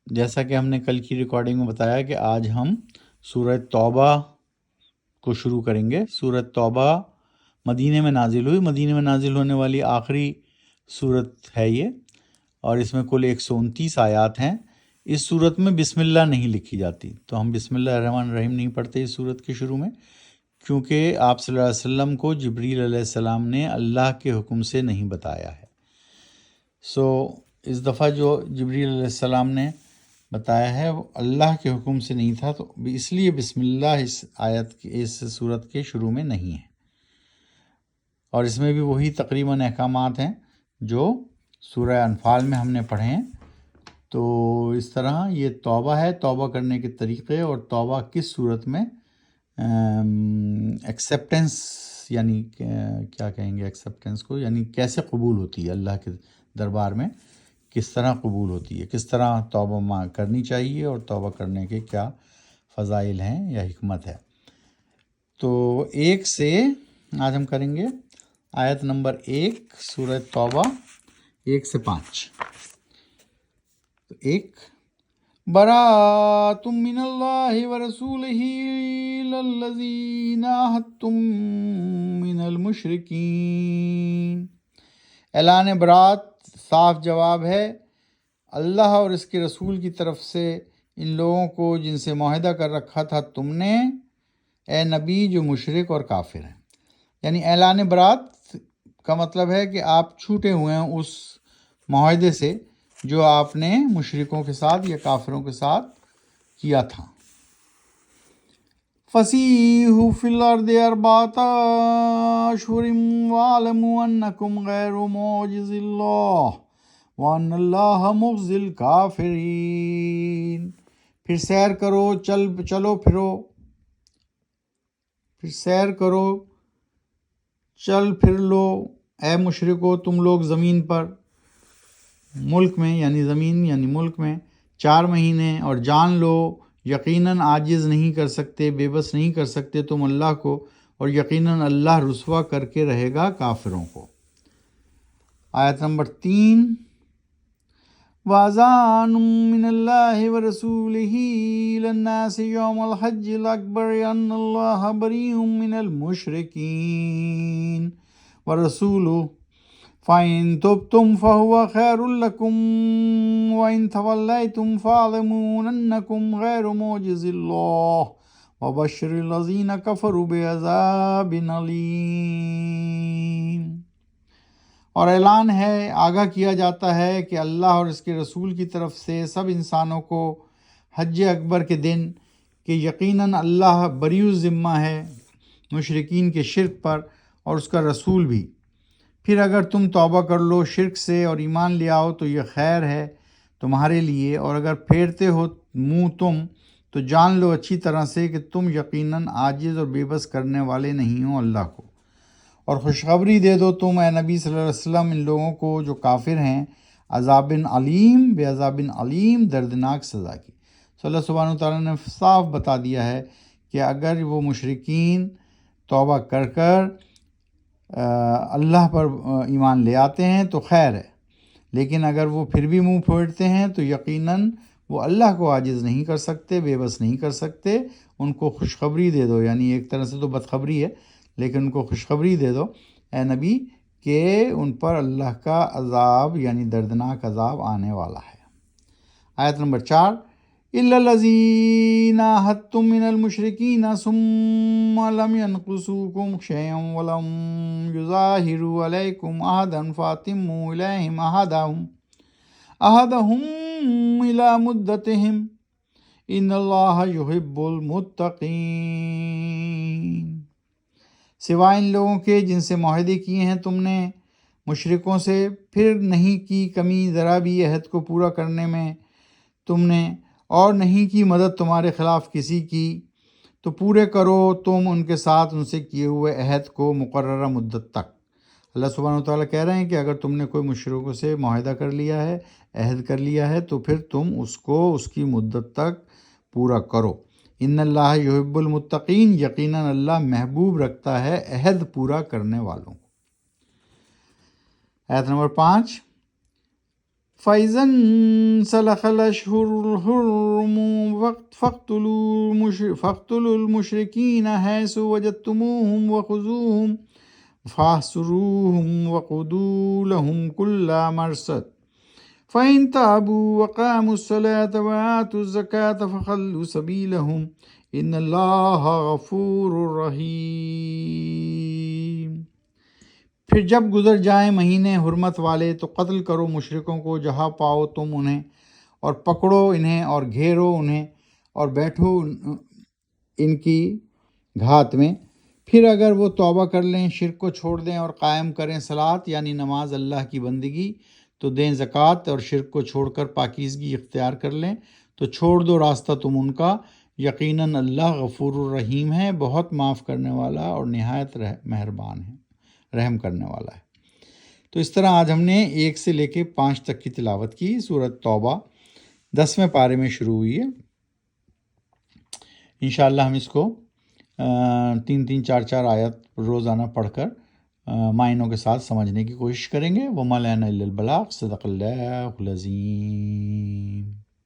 جیسا کہ ہم نے کل کی ریکارڈنگ میں بتایا کہ آج ہم سورہ توبہ کو شروع کریں گے۔ سورہ توبہ مدینے میں نازل ہوئی، مدینے میں نازل ہونے والی آخری سورت ہے یہ، اور اس میں کل 129 آیات ہیں۔ اس سورت میں بسم اللہ نہیں لکھی جاتی، تو ہم بسم اللہ الرحمن الرحیم نہیں پڑھتے اس سورت کے شروع میں، کیونکہ آپ صلی اللہ علیہ وسلم کو جبریل علیہ السلام نے اللہ کے حکم سے نہیں بتایا ہے۔ اس دفعہ جو جبریل علیہ السلام نے بتایا ہے وہ اللہ کے حکم سے نہیں تھا، تو اس لیے بسم اللہ اس سورت کے شروع میں نہیں ہے، اور اس میں بھی وہی تقریباً احکامات ہیں جو سورہ انفال میں ہم نے پڑھے ہیں۔ تو اس طرح یہ توبہ ہے، توبہ کرنے کے طریقے، اور توبہ کس صورت میں ایکسیپٹنس، یعنی کیا کہیں گے ایکسیپٹنس کو، یعنی کیسے قبول ہوتی ہے اللہ کے دربار میں، کس طرح قبول ہوتی ہے، کس طرح توبہ کرنی چاہیے، اور توبہ کرنے کے کیا فضائل ہیں یا حکمت ہے۔ تو 1 سے آج ہم کریں گے آیت نمبر 1 سورہ توبہ 1 سے 5۔ 1 براءۃ من اللہ ورسولہ الی الذین عاہدتم من المشرکین۔ اعلان برات صاف جواب ہے اللہ اور اس کے رسول کی طرف سے ان لوگوں کو جن سے معاہدہ کر رکھا تھا تم نے، اے نبی، جو مشرک اور کافر ہیں۔ یعنی اعلان برات کا مطلب ہے کہ آپ چھوٹے ہوئے ہیں اس معاہدے سے جو آپ نے مشرکوں کے ساتھ یا کافروں کے ساتھ کیا تھا۔ فَسِیحُوا فِی الْأَرْضِ أَرْبَعَةَ أَشْهُرٍ وَاعْلَمُوا أَنَّکُمْ غَیْرُ مُعْجِزِی اللَّہِ وَأَنَّ اللَّهَ مُخْزِی الْکَافِرِینَ۔ پھر سیر کرو، چل پھر لو اے مشرکو تم لوگ زمین پر، ملک میں یعنی زمین یعنی ملک میں 4 مہینے، اور جان لو یقیناً عاجز نہیں کر سکتے، بے بس نہیں کر سکتے تم اللہ کو، اور یقیناً اللہ رسوا کر کے رہے گا کافروں کو۔ آیت نمبر 3 وَأَذَانٌ مِّنَ اللَّهِ وَرَسُولِهِ إِلَى النَّاسِ يَوْمَ الْحَجِّ الْأَكْبَرِ أَنَّ اللَّهَ بَرِيءٌ مِّنَ الْمُشْرِكِينَ وَرَسُولُهُ فَإِن تُبْتُمْ فَهُوَ خَيْرٌ لَكُمْ وَإِن تَوَلَّيْتُمْ فَاعْلَمُوا أَنَّكُمْ غَيْرُ مُعْجِزِي اللَّهِ وَبَشِّرِ الَّذِينَ كَفَرُوا بِعَذَابٍ أَلِيمٍ۔ اور اعلان ہے، آگاہ کیا جاتا ہے کہ اللہ اور اس کے رسول کی طرف سے سب انسانوں کو حج اکبر کے دن کہ یقیناً اللہ بری الذمہ ہے مشرکین کے شرک پر، اور اس کا رسول بھی۔ پھر اگر تم توبہ کر لو شرک سے اور ایمان لے آؤ تو یہ خیر ہے تمہارے لیے، اور اگر پھیرتے ہو منہ تم تو جان لو اچھی طرح سے کہ تم یقیناً عاجز اور بے بس کرنے والے نہیں ہو اللہ کو۔ اور خوشخبری دے دو تم اے نبی صلی اللہ علیہ وسلم ان لوگوں کو جو کافر ہیں عذاب علیم، بے عذاب علیم، دردناک سزا کی۔ تو اللہ سبحانہ وتعالیٰ نے صاف بتا دیا ہے کہ اگر وہ مشرکین توبہ کر اللہ پر ایمان لے آتے ہیں تو خیر ہے، لیکن اگر وہ پھر بھی منہ پھوڑتے ہیں تو یقیناً وہ اللہ کو عاجز نہیں کر سکتے، بے بس نہیں کر سکتے۔ ان کو خوشخبری دے دو، یعنی ایک طرح سے تو بدخبری ہے، لیکن ان کو خوشخبری دے دو اے نبی کہ ان پر اللہ کا عذاب یعنی دردناک عذاب آنے والا ہے۔ آیت نمبر 4 إِلَّا الَّذِينَ عَاهَدتُّم مِّنَ الْمُشْرِكِينَ ثُمَّ لَمْ يَنقُصُوكُمْ شَيْئًا وَلَمْ يُظَاهِرُوا عَلَيْكُمْ أَحَدًا فَأَتِمُّوا إِلَيْهِمْ عَهْدَهُمْ إِلَى مُدَّتِهِمْ إِنَّ اللَّهَ يُحِبُّ الْمُتَّقِينَ۔ سوائے ان لوگوں کے جن سے معاہدے کیے ہیں تم نے مشرکوں سے، پھر نہیں کی کمی ذرا بھی عہد کو پورا کرنے میں تم نے، اور نہیں کی مدد تمہارے خلاف کسی کی، تو پورے کرو تم ان کے ساتھ ان سے کیے ہوئے عہد کو مقررہ مدت تک۔ اللہ سبحانہ وتعالیٰ کہہ رہے ہیں کہ اگر تم نے کوئی مشرکوں سے معاہدہ کر لیا ہے، عہد کر لیا ہے، تو پھر تم اس کو اس کی مدت تک پورا کرو۔ ان اللہ یحب المتقین، یقیناً اللہ محبوب رکھتا ہے عہد پورا کرنے والوں کو۔ آیت نمبر 5 فَإِذَا انسَلَخَ الْأَشْهُرُ الْحُرُمُ فَاقْتُلُوا الْمُشْرِكِينَ حَيْثُ وَجَدتُّمُوهُمْ وَخُذُوهُمْ فَاحْصُرُوهُمْ وَاقْعُدُوا لَهُمْ كُلَّ مَرْصَدٍ فَإِن تَابُوا وَأَقَامُوا الصَّلَاةَ وَآتُوا الزَّكَاةَ فَخَلُّوا سَبِيلَهُمْ إِنَّ اللَّهَ غَفُورٌ رَحِيمٌ۔ پھر جب گزر جائیں مہینے حرمت والے تو قتل کرو مشرکوں کو جہاں پاؤ تم انہیں، اور پکڑو انہیں اور گھیرو انہیں اور بیٹھو ان کی گھات میں۔ پھر اگر وہ توبہ کر لیں، شرک کو چھوڑ دیں اور قائم کریں صلاۃ یعنی نماز اللہ کی بندگی، تو دیں زکوٰۃ اور شرک کو چھوڑ کر پاکیزگی اختیار کر لیں، تو چھوڑ دو راستہ تم ان کا، یقیناً اللہ غفور الرحیم ہے، بہت معاف کرنے والا اور نہایت مہربان ہے، رحم کرنے والا ہے۔ تو اس طرح آج ہم نے 1 سے لے کے 5 تک کی تلاوت کی۔ سورۃ توبہ 10ویں پارے میں شروع ہوئی ہے۔ انشاءاللہ ہم اس کو 3 4 آیت روزانہ پڑھ کر معنوں کے ساتھ سمجھنے کی کوشش کریں گے۔ وَمَا لَنَا إِلَّا الْبَلَاغُ صدق اللہ العظیم۔